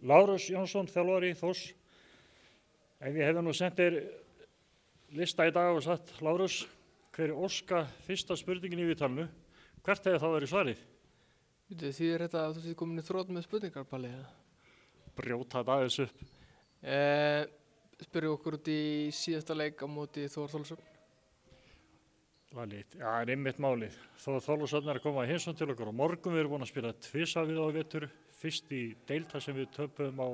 Lárus Jónsson, þjálfari Þórs. Ef ég hefði nú sendt þér lista í dag og sagt, Lárus, hver er óska fyrsta spurningin í viðtalinu, hvert hefði þá verið svarið? Þýðir þetta að þú séð komin í þrótt með spurningar, Palli? Brjóta þetta aðeins upp. Spyrðu okkur út í síðasta leik á móti Þór Þorlákshöfn. Valið, já, það er einmitt málið. Þó Þorlákshöfn er að koma að heimsókn til okkur á morgun. Við erum búin að spila tvisvar við á í vetur. Fyrst í deild þar sem við töpuðum á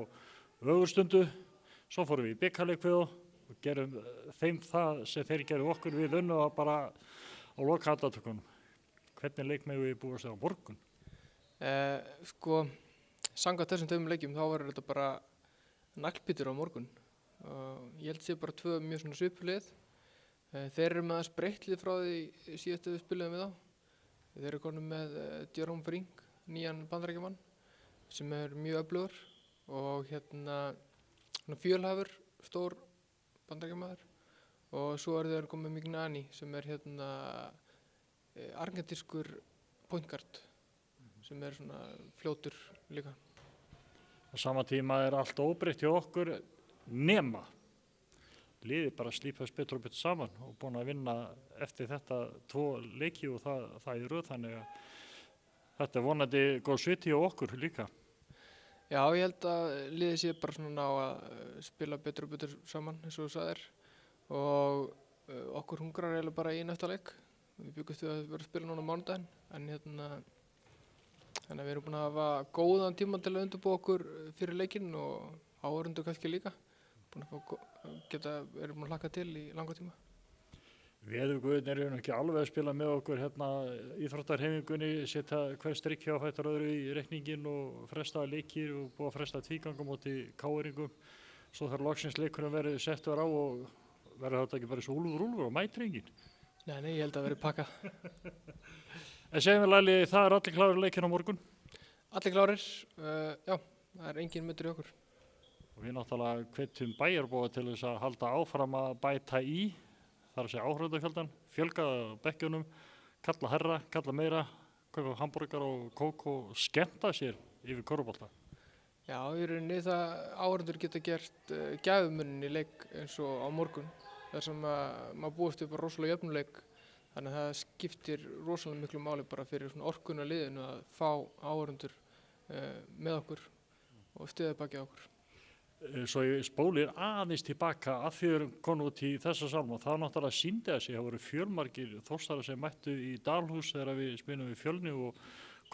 Ögurstundu. Svo fórum við í bikarleik við og gerum þeim það sem þeir gerðu okkur. Við unnum það bara á loka andartökunum. Hvernig leik megum við búast á morgun? Samkvæmt þessum tveimur leikjum þá verður þetta bara naglbítur á morgun. Ég held að sé bara tvö mjög svona svipuð lið. Þeir eru með aðeins breytt lið frá því síðustu við spiluðum við þá. Þeir eru konum með Jerome Frink, nýjan Bandaríkjamann, sem er mjög öflugur og Fjölhafur, stór Bandaríkjamaður, og svo eru þeir komið með Mignani sem er argentískur point guard sem er svona fljótur líka. Á sama tíma er allt óbreytt hjá okkur nema liðið bara slípast betur og betur saman og búin að vinna eftir þetta 2 leiki og það í röð, þannig að þetta er vonandi góð sviti hjá okkur líka. Já, ég held að liðið sé bara svona ná að spila betur og betur saman eins og þú sagðir, og okkur hungrar eiginlega bara í næsta leik. Við byggumst við að vera að spila núna á mánudaginn, en þannig að við erum búin að hafa góðan tíma til að undirbúa okkur fyrir leikinn og áhorfendur kannski líka. Erum búin að hlakka til í langa tíma. Veðurguðirnir eru ekki alveg að spila með okkur íþróttahreyfingunni, setja hver strikk hjá fættur öðru í reikninginn og fresta leikir og búið að fresta tvígangum móti KR-ingum. Svo þarf loksins leikurinn verið settur á og verður þetta ekki bara svo úlfur og mætir enginn. Nei, ég held að verið pakkað. En segjum við Lali, það er allir klárir leikinn á morgun? Allir klárir, já, það er enginn meiddur í okkur. Og við náttúrulega hvetjum bæjarbúa til þess að halda áfram að bæta í, þar að segja áhorfendafjöldan, fjölga bekkjunum, kalla herra, kalla meira, kaupa hamborgar og kók og skemmta sér yfir körfubolta. Já, í rauninni það áhorfendur geta gert gæfumuninn í leik eins og á morgun, þar sem maður búist við bara rosalega jöfnuleik. Þannig að það skiptir rosalega miklu máli bara fyrir svona orkuna liðinu að fá áhorfendur með okkur og styðja bakið okkur. Svo ég spólir aðeins tilbaka að því við erum konum út í þessa salma, það náttúrulega sýndi að sig, það voru fjölmargir Þórsarar sem mættu í Dalhús þegar við spilum við Fjölni og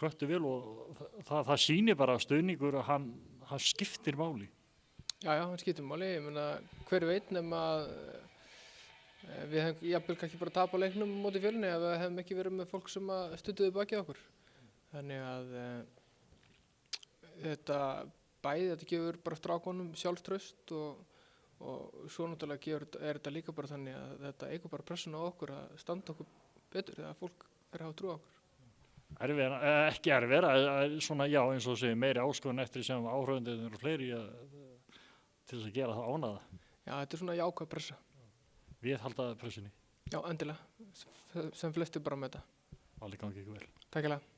kvöttu vel, og það sýnir bara stuðningur að hann skiptir máli. Já, hann skiptir máli. Ég meina, hver veit nema að við hefum jafnvel kannski bara tapað leiknum móti Fjölni ef við hefum ekki verið með fólk sem studduðu bakið okkur. Þannig að þetta gefur bara strákunum sjálfstraust og svo náttúrulega er þetta líka bara þannig að þetta eykur bara pressuna á okkur að standa okkur betur þegar fólk er að hafa trú á okkur. Ekki erfiðara, svona já, eins og þú segir, meiri áskorun eftir sem áhorfendur og fleiri til þess að gera það ánægða. Já, þetta er svona jákvæð pressa. Við halda pressunni. Já, endilega, sem flestir bara með þetta. Allir gangi ykkur vel. Takk hérlega.